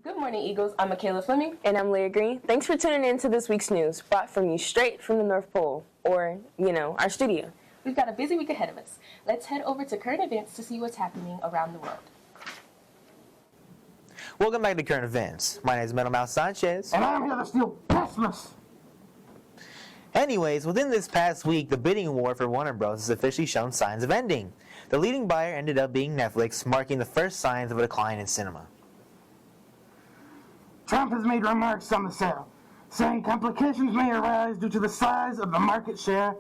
Good morning, Eagles. I'm Michaela Fleming. And I'm Leah Green. Thanks for tuning in to this week's news, brought from you straight from the North Pole, or, our studio. We've got a busy week ahead of us. Let's head over to current events to see what's happening around the world. Welcome back to Current Events. My name is Metal Mouse Sanchez. And I'm here to steal Christmas. Anyways, within this past week, the bidding war for Warner Bros. Has officially shown signs of ending. The leading buyer ended up being Netflix, marking the first signs of a decline in cinema. Trump has made remarks on the sale, saying complications may arise due to the size of the market share,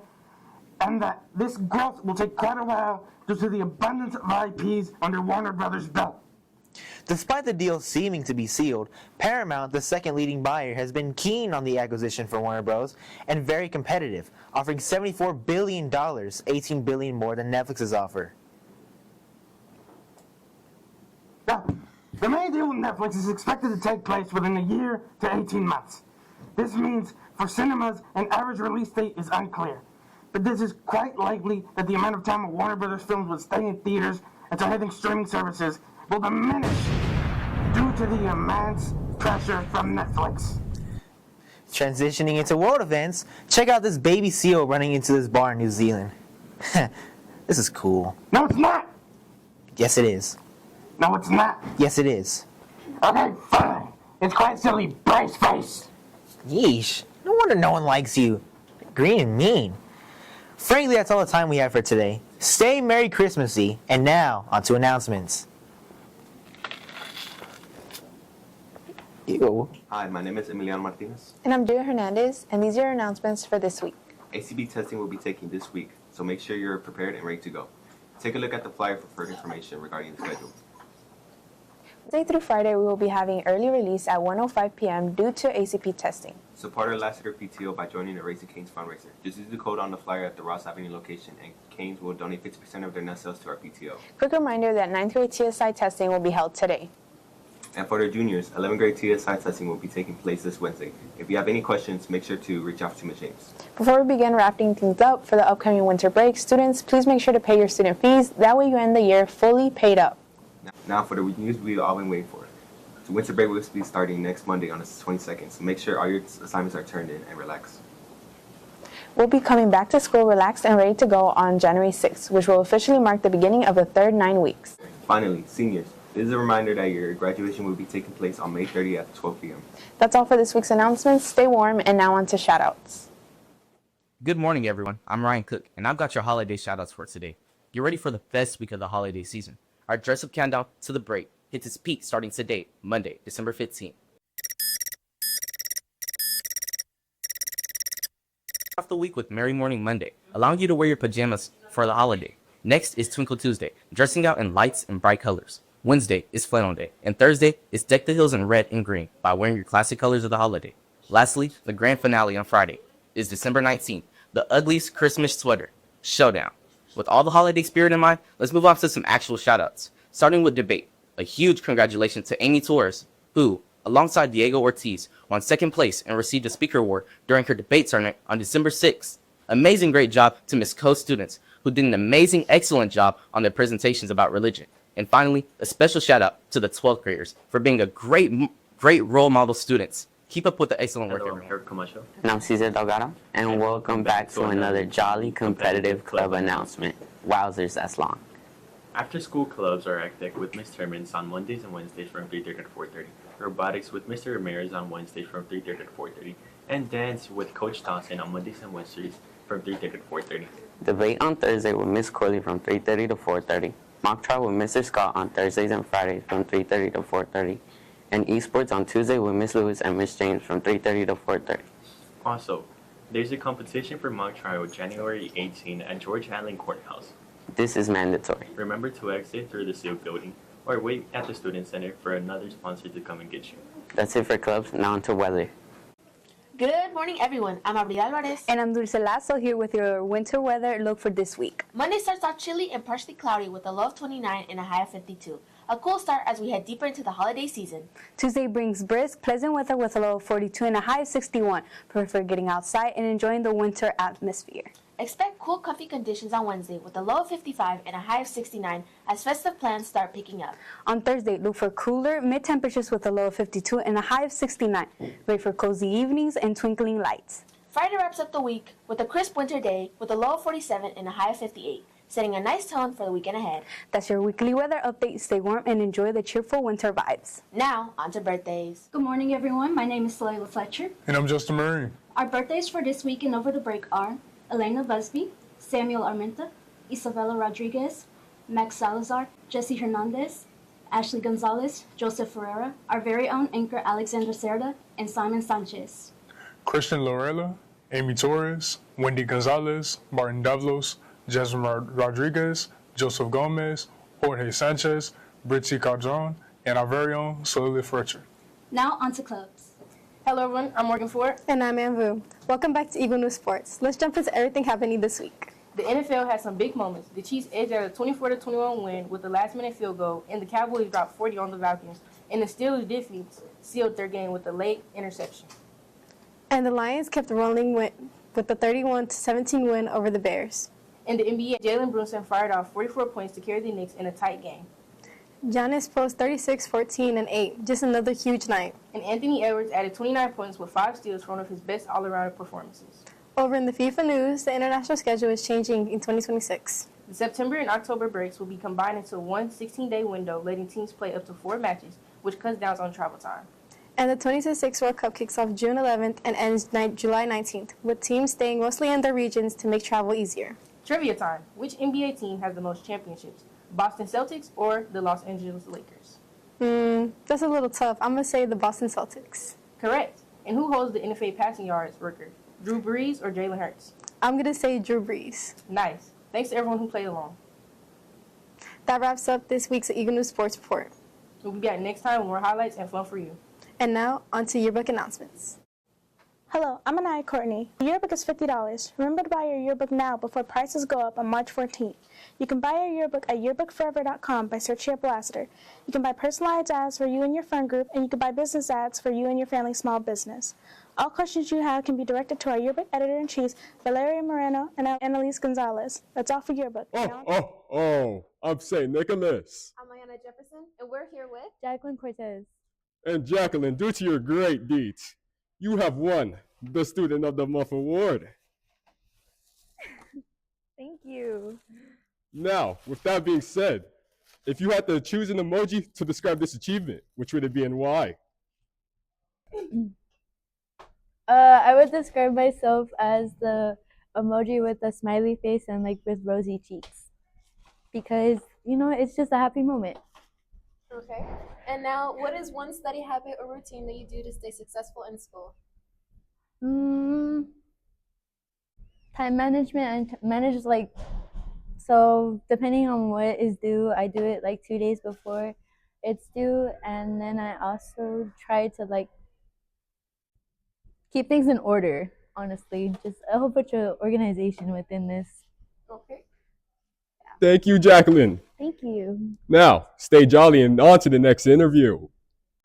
and that this growth will take quite a while due to the abundance of IPs under Warner Brothers' belt. Despite the deal seeming to be sealed, Paramount, the second leading buyer, has been keen on the acquisition for Warner Bros. And very competitive, offering $74 billion, $18 billion more than Netflix's offer. Now, the main deal with Netflix is expected to take place within a year to 18 months. This means for cinemas, an average release date is unclear. But this is quite likely that the amount of time Warner Brothers films would stay in theaters until hitting streaming services will diminish due to the immense pressure from Netflix. Transitioning into world events, check out this baby seal running into this bar in New Zealand. This is cool. No, it's not. Yes, it is. No, it's not. Yes, it is. Okay, fine. It's quite silly. Brace face. Yeesh. No wonder no one likes you. Green and mean. Frankly, that's all the time we have for today. Stay Merry Christmassy, and now, on to announcements. Ew. Hi, my name is Emiliano Martinez. And I'm Julia Hernandez, and these are your announcements for this week. ACB testing will be taking this week, so make sure you're prepared and ready to go. Take a look at the flyer for further information regarding the schedule. Monday through Friday, we will be having early release at 1:05 p.m. due to ACP testing. Support our last year PTO by joining the Raising Cane's fundraiser. Just use the code on the flyer at the Ross Avenue location, and Cane's will donate 50% of their net sales to our PTO. Quick reminder that 9th grade TSI testing will be held today. And for their juniors, 11th grade TSI testing will be taking place this Wednesday. If you have any questions, make sure to reach out to Ms. James. Before we begin wrapping things up for the upcoming winter break, students, please make sure to pay your student fees. That way you end the year fully paid up. Now for the news we've all been waiting for. So winter break will be starting next Monday on the 22nd, so make sure all your assignments are turned in and relax. We'll be coming back to school relaxed and ready to go on January 6th, which will officially mark the beginning of the third 9 weeks. Finally, seniors, this is a reminder that your graduation will be taking place on May 30th at 12 p.m. That's all for this week's announcements. Stay warm, and now on to shoutouts. Good morning, everyone. I'm Ryan Cook, and I've got your holiday shoutouts for today. Get ready for the best week of the holiday season. Our dress-up countdown to the break hits its peak starting today, Monday, December 15th. Off the week with Merry Morning Monday, allowing you to wear your pajamas for the holiday. Next is Twinkle Tuesday, dressing out in lights and bright colors. Wednesday is Flannel Day, and Thursday is Deck the Hills in red and green by wearing your classic colors of the holiday. Lastly, the grand finale on Friday is December 19th, the ugliest Christmas sweater showdown. With all the holiday spirit in mind, let's move on to some actual shoutouts. Starting with debate, a huge congratulations to Amy Torres, who, alongside Diego Ortiz, won second place and received a speaker award during her debate tournament on December 6th. Amazing great job to Miss Co students, who did an amazing, excellent job on their presentations about religion. And finally, a special shout out to the 12th graders for being a great role model students. Keep up with the excellent work, everyone. Eric Camacho. And I'm Cesar Delgado, and welcome back to another jolly competitive club announcement. Wowzers, that's long. After-school clubs are active with Ms. Termins on Mondays and Wednesdays from 3:30 to 4:30. Robotics with Mr. Ramirez on Wednesdays from 3:30 to 4:30. And dance with Coach Thompson on Mondays and Wednesdays from 3:30 to 4:30. Debate on Thursday with Miss Corley from 3:30 to 4:30. Mock trial with Mr. Scott on Thursdays and Fridays from 3:30 to 4:30. And esports on Tuesday with Miss Lewis and Miss James from 3:30 to 4:30. Also, there's a competition for mock trial January 18 at George Allen Courthouse. This is mandatory. Remember to exit through the Silk building or wait at the Student Center for another sponsor to come and get you. That's it for clubs. Now on to weather. Good morning, everyone. I'm Abril Alvarez. And I'm Dulce Lasso here with your winter weather look for this week. Monday starts out chilly and partially cloudy with a low of 29 and a high of 52. A cool start as we head deeper into the holiday season. Tuesday brings brisk, pleasant weather with a low of 42 and a high of 61. Perfect for getting outside and enjoying the winter atmosphere. Expect cool, comfy conditions on Wednesday with a low of 55 and a high of 69 as festive plans start picking up. On Thursday, look for cooler mid-temperatures with a low of 52 and a high of 69. Wait for cozy evenings and twinkling lights. Friday wraps up the week with a crisp winter day with a low of 47 and a high of 58, setting a nice tone for the weekend ahead. That's your weekly weather update. Stay warm and enjoy the cheerful winter vibes. Now, on to birthdays. Good morning, everyone. My name is Layla Fletcher. And I'm Justin Murray. Our birthdays for this week and over the break are Elena Busby, Samuel Armenta, Isabella Rodriguez, Max Salazar, Jesse Hernandez, Ashley Gonzalez, Joseph Ferreira, our very own anchor Alexander Cerda, and Simon Sanchez. Christian Lorella, Amy Torres, Wendy Gonzalez, Martin Davlos, Jasmine Rodriguez, Joseph Gomez, Jorge Sanchez, Britzy Cadron, and our very own Soleil Fletcher. Now, on to clubs. Hello, everyone. I'm Morgan Ford. And I'm Anvu. Welcome back to Eagle News Sports. Let's jump into everything happening this week. The NFL had some big moments. The Chiefs edged out a 24-21 win with a last-minute field goal, and the Cowboys dropped 40 on the Falcons. And the Steelers' defense sealed their game with a late interception. And the Lions kept rolling with the 31-17 win over the Bears. In the NBA, Jalen Brunson fired off 44 points to carry the Knicks in a tight game. Giannis posted 36, 14, and 8. Just another huge night. And Anthony Edwards added 29 points with 5 steals for one of his best all-around performances. Over in the FIFA news, the international schedule is changing in 2026. The September and October breaks will be combined into one 16-day window, letting teams play up to 4 matches, which cuts down on travel time. And the 2026 World Cup kicks off June 11th and ends July 19th, with teams staying mostly in their regions to make travel easier. Trivia time. Which NBA team has the most championships? Boston Celtics or the Los Angeles Lakers? That's a little tough. I'm going to say the Boston Celtics. Correct. And who holds the NFA passing yards record? Drew Brees or Jalen Hurts? I'm going to say Drew Brees. Nice. Thanks to everyone who played along. That wraps up this week's Eagle News Sports Report. We'll be back next time with more highlights and fun for you. And now, on to yearbook announcements. Hello, I'm Anaya Courtney. The yearbook is $50. Remember to buy your yearbook now before prices go up on March 14th. You can buy your yearbook at yearbookforever.com by searching up Lassiter. You can buy personalized ads for you and your friend group, and you can buy business ads for you and your family's small business. All questions you have can be directed to our yearbook editor-in-chief, Valeria Moreno, and Annalise Gonzalez. That's all for yearbook. I'm St. Nicholas. I'm Ayana Jefferson, and we're here with Jacqueline Cortez. And Jacqueline, due to your great deeds, you have won the Student of the Month award. Thank you. Now, with that being said, if you had to choose an emoji to describe this achievement, which would it be and why? I would describe myself as the emoji with a smiley face and like with rosy cheeks. Because, you know, it's just a happy moment. Okay. And now, what is one study habit or routine that you do to stay successful in school? Time management and manage so depending on what is due, I do it like 2 days before it's due, and then I also try to keep things in order, honestly. Just a whole bunch of organization within this. Okay. Thank you, Jacqueline. Thank you. Now, stay jolly and on to the next interview.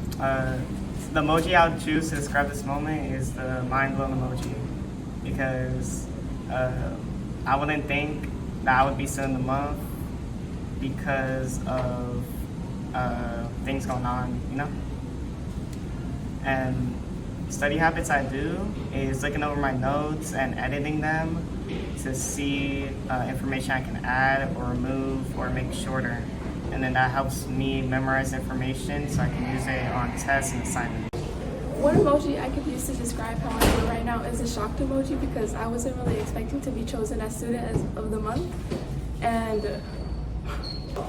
The emoji I would choose to describe this moment is the mind-blown emoji, because I wouldn't think that I would be still in the month because of things going on, you know? And study habits I do is looking over my notes and editing them to see information I can add or remove or make shorter. And then that helps me memorize information so I can use it on tests and assignments. One emoji I could use to describe how I feel right now is a shocked emoji, because I wasn't really expecting to be chosen as student of the month. And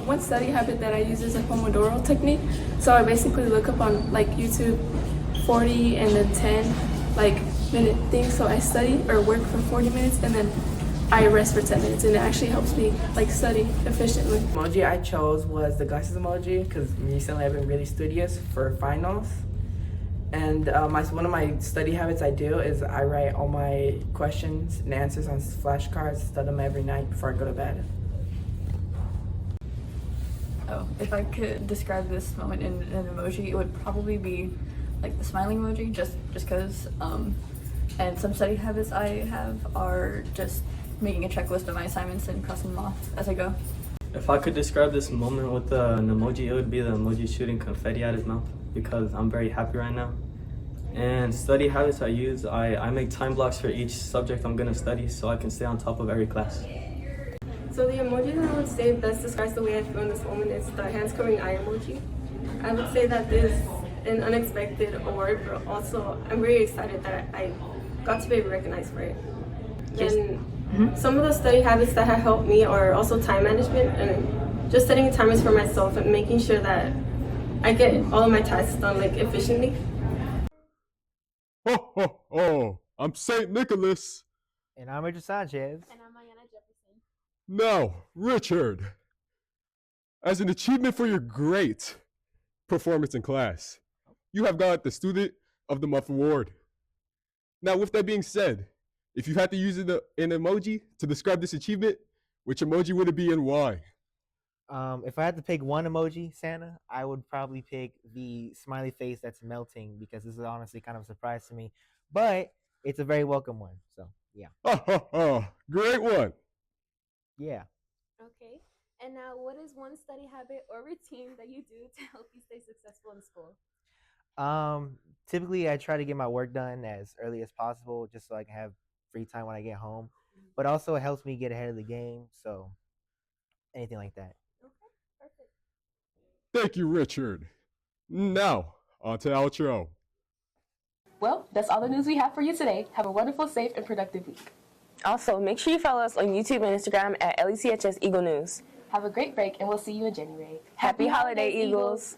one study habit that I use is a Pomodoro technique. So I basically look up on YouTube 40 and then 10 minute things. So I study or work for 40 minutes and then I rest for 10 minutes, and it actually helps me study efficiently. The emoji I chose was the glasses emoji, because recently I've been really studious for finals. And one of my study habits I do is I write all my questions and answers on flashcards, study them every night before I go to bed. Oh, if I could describe this moment in an emoji, it would probably be the smiling emoji, just because. And some study habits I have are just making a checklist of my assignments and crossing them off as I go. If I could describe this moment with an emoji, it would be the emoji shooting confetti at his mouth because I'm very happy right now. And study habits I use, I make time blocks for each subject I'm gonna study so I can stay on top of every class. So the emoji that I would say best describes the way I feel in this moment is the hands covering eye emoji. I would say that this is an unexpected award, but also I'm very excited that I got to be recognized for it. And some of the study habits that have helped me are also time management and just setting timers for myself and making sure that I get all of my tasks done like efficiently. Ho, ho, ho. I'm St. Nicholas. And I'm Richard Sanchez. And I'm Ayana Jefferson. Now, Richard, as an achievement for your great performance in class, you have got the Student of the Month award. Now, with that being said, if you had to use an emoji to describe this achievement, which emoji would it be and why? If I had to pick one emoji, Santa, I would probably pick the smiley face that's melting because this is honestly kind of a surprise to me. But it's a very welcome one. So, yeah. Great one. Yeah. Okay. And now, what is one study habit or routine that you do to help you stay successful in school? Typically I try to get my work done as early as possible just so I can have free time when I get home. But also it helps me get ahead of the game. So anything like that. Thank you, Richard. Now, on to outro. Well, that's all the news we have for you today. Have a wonderful, safe, and productive week. Also, make sure you follow us on YouTube and Instagram at LECHS Eagle News. Have a great break, and we'll see you in January. Happy holiday, Eagles.